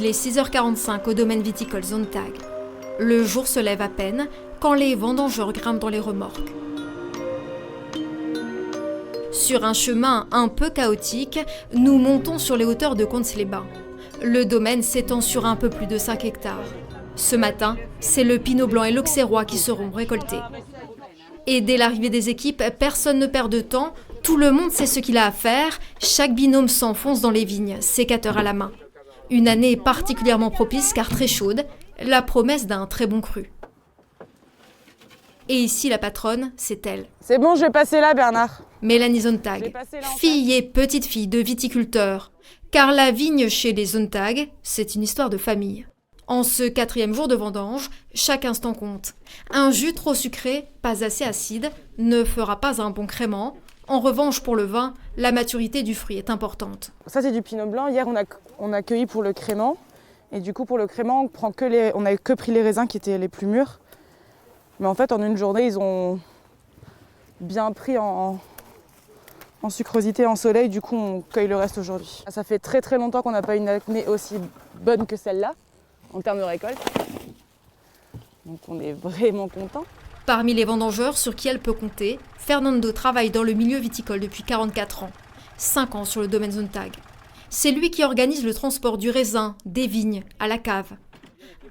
Il est 6h45 au domaine viticole Sonntag. Le jour se lève à peine quand les vendangeurs grimpent dans les remorques. Sur un chemin un peu chaotique, nous montons sur les hauteurs de Contes-les-Bains. Le domaine s'étend sur un peu plus de 5 hectares. Ce matin, c'est le pinot blanc et l'auxerrois qui seront récoltés. Et dès l'arrivée des équipes, personne ne perd de temps, tout le monde sait ce qu'il a à faire, chaque binôme s'enfonce dans les vignes, sécateur à la main. Une année particulièrement propice car très chaude, la promesse d'un très bon cru. Et ici, la patronne, c'est elle. C'est bon, je vais passer là, Bernard. Mélanie Sonntag, fille et petite-fille de viticulteurs. Car la vigne chez les Sonntag, c'est une histoire de famille. En ce 4e jour de vendange, chaque instant compte. Un jus trop sucré, pas assez acide, ne fera pas un bon crément. En revanche, pour le vin, la maturité du fruit est importante. Ça, c'est du pinot blanc. Hier, on a cueilli pour le crément. Et du coup, pour le crément, on n'a que pris les raisins qui étaient les plus mûrs. Mais en fait, en une journée, ils ont bien pris en sucrosité, en soleil. Du coup, on cueille le reste aujourd'hui. Ça fait très très longtemps qu'on n'a pas une année aussi bonne que celle-là, en termes de récolte. Donc on est vraiment content. Parmi les vendangeurs sur qui elle peut compter, Fernando travaille dans le milieu viticole depuis 44 ans. 5 ans sur le domaine Sonntag. C'est lui qui organise le transport du raisin, des vignes, à la cave.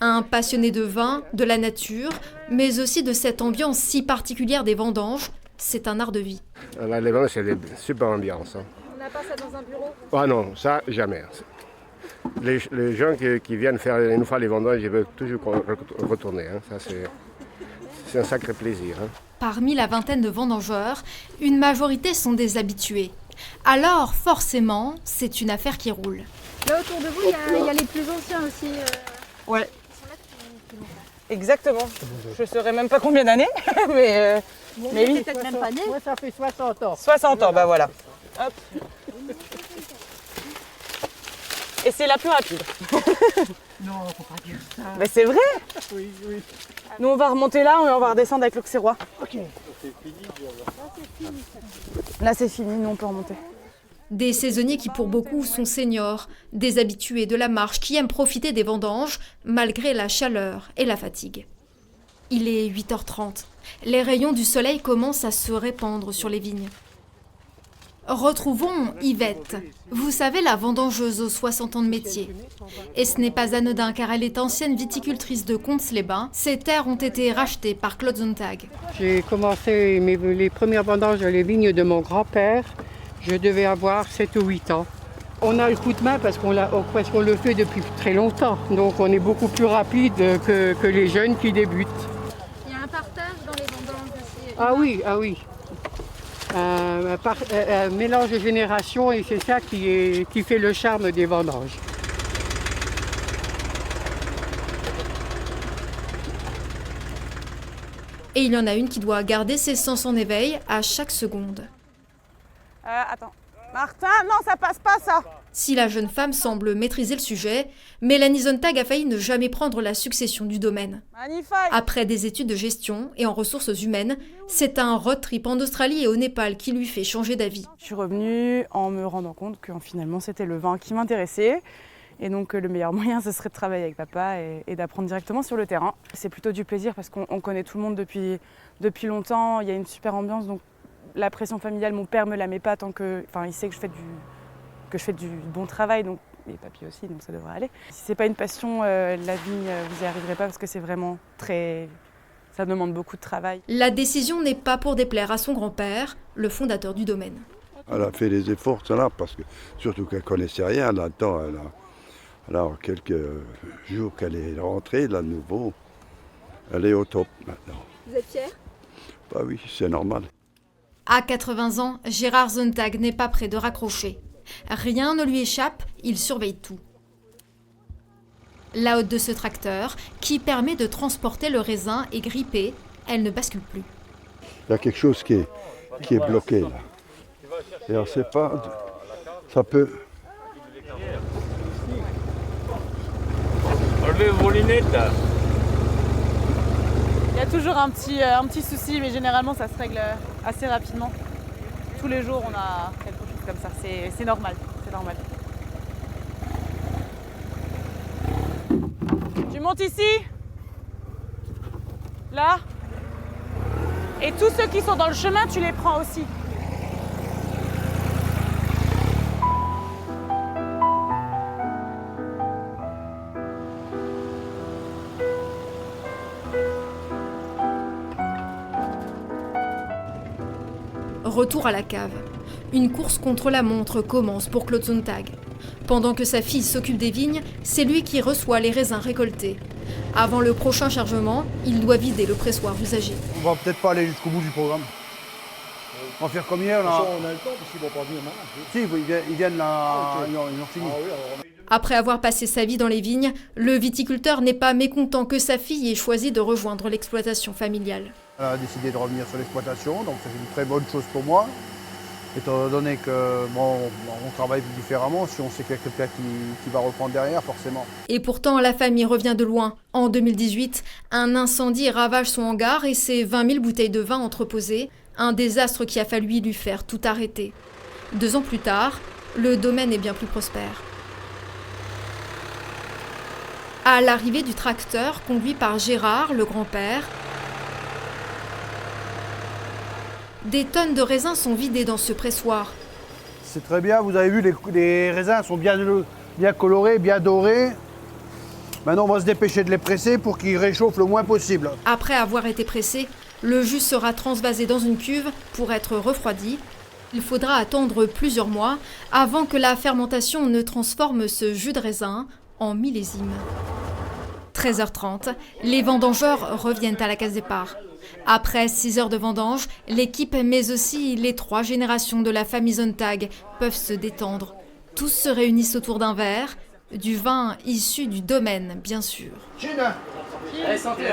Un passionné de vin, de la nature, mais aussi de cette ambiance si particulière des vendanges, c'est un art de vie. Les vendanges, c'est une super ambiance. On n'a pas ça dans un bureau ? Ah non, ça, jamais. Les gens qui viennent nous faire les vendanges, ils veulent toujours retourner. Ça, c'est un sacré plaisir. Parmi la vingtaine de vendangeurs, une majorité sont des habitués. Alors, forcément, c'est une affaire qui roule. Là, autour de vous, il y a les plus anciens aussi. Ouais. Exactement. Je ne saurais même pas combien d'années, mais oui. Peut-être même pas né. Moi, ça fait 60 ans. 60 ans, bah voilà. Hop. Et c'est la plus rapide. Non, faut pas dire ça. Mais c'est vrai. Oui, oui. Nous, on va remonter là et on va redescendre avec l'auxerrois. Ok. Là, c'est fini, nous, on peut remonter. Des saisonniers qui pour beaucoup sont seniors, des habitués de la marche qui aiment profiter des vendanges malgré la chaleur et la fatigue. Il est 8h30. Les rayons du soleil commencent à se répandre sur les vignes. Retrouvons Yvette. Vous savez, la vendangeuse aux 60 ans de métier. Et ce n'est pas anodin car elle est ancienne viticultrice de Contes-les-Bains. Ses terres ont été rachetées par Claude Sonntag. J'ai commencé les premières vendanges dans les vignes de mon grand-père. Je devais avoir 7 ou 8 ans. On a le coup de main parce qu'on le fait depuis très longtemps. Donc on est beaucoup plus rapide que les jeunes qui débutent. Il y a un partage dans les vendanges aussi. Ah oui, ah oui. Un mélange de générations et c'est ça qui fait le charme des vendanges. Et il y en a une qui doit garder ses sens en éveil à chaque seconde. Attends. Martin, non, ça passe pas, ça. Si la jeune femme semble maîtriser le sujet, Mélanie Sonntag a failli ne jamais prendre la succession du domaine. Magnifique. Après des études de gestion et en ressources humaines, c'est un road trip en Australie et au Népal qui lui fait changer d'avis. Je suis revenue en me rendant compte que finalement, c'était le vin qui m'intéressait. Et donc, le meilleur moyen, ce serait de travailler avec papa et d'apprendre directement sur le terrain. C'est plutôt du plaisir parce qu'on connaît tout le monde depuis longtemps. Il y a une super ambiance, donc la pression familiale, mon père me la met pas tant que... Enfin, il sait que je fais du bon travail, donc, et papy aussi, donc ça devrait aller. Si c'est pas une passion, la vigne, vous y arriverez pas parce que c'est vraiment très... Ça demande beaucoup de travail. La décision n'est pas pour déplaire à son grand-père, le fondateur du domaine. Elle a fait les efforts, cela, parce que surtout qu'elle connaissait rien là-dedans. Alors, quelques jours qu'elle est rentrée, là, de nouveau, elle est au top maintenant. Vous êtes fiers ? Bah oui, c'est normal. À 80 ans, Gérard Sonntag n'est pas prêt de raccrocher. Rien ne lui échappe, il surveille tout. La hotte de ce tracteur, qui permet de transporter le raisin, est grippée, elle ne bascule plus. Il y a quelque chose qui est bloqué là. Et on ne sait pas, ça peut... Enlevez vos lunettes là. Il y a toujours un petit souci, mais généralement, ça se règle assez rapidement. Tous les jours, on a quelque chose comme ça. C'est normal, c'est normal. montes ici, là, et tous ceux qui sont dans le chemin, tu les prends aussi. Retour à la cave. Une course contre la montre commence pour Claude Sontag. Pendant que sa fille s'occupe des vignes, c'est lui qui reçoit les raisins récoltés. Avant le prochain chargement, il doit vider le pressoir usagé. On va peut-être pas aller jusqu'au bout du programme. On va faire comme hier. Là. On a le temps parce qu'ils vont pas venir maintenant. Si, ils viennent là, ils ont fini. Après avoir passé sa vie dans les vignes, le viticulteur n'est pas mécontent que sa fille ait choisi de rejoindre l'exploitation familiale. Elle a décidé de revenir sur l'exploitation, donc c'est une très bonne chose pour moi. Étant donné que on travaille différemment, si on sait qu'il y a quelqu'un qui va reprendre derrière, forcément. Et pourtant, la famille revient de loin. En 2018, un incendie ravage son hangar et ses 20 000 bouteilles de vin entreposées. Un désastre qui a fallu lui faire tout arrêter. 2 ans plus tard, le domaine est bien plus prospère. À l'arrivée du tracteur conduit par Gérard, le grand-père, des tonnes de raisins sont vidées dans ce pressoir. C'est très bien, vous avez vu, les raisins sont bien colorés, bien dorés. Maintenant, on va se dépêcher de les presser pour qu'ils réchauffent le moins possible. Après avoir été pressé, le jus sera transvasé dans une cuve pour être refroidi. Il faudra attendre plusieurs mois avant que la fermentation ne transforme ce jus de raisin en millésime. 13h30, les vendangeurs reviennent à la case départ. Après 6 heures de vendange, l'équipe mais aussi les 3 générations de la famille Sontag peuvent se détendre. Tous se réunissent autour d'un verre, du vin issu du domaine, bien sûr. Chine. Santé.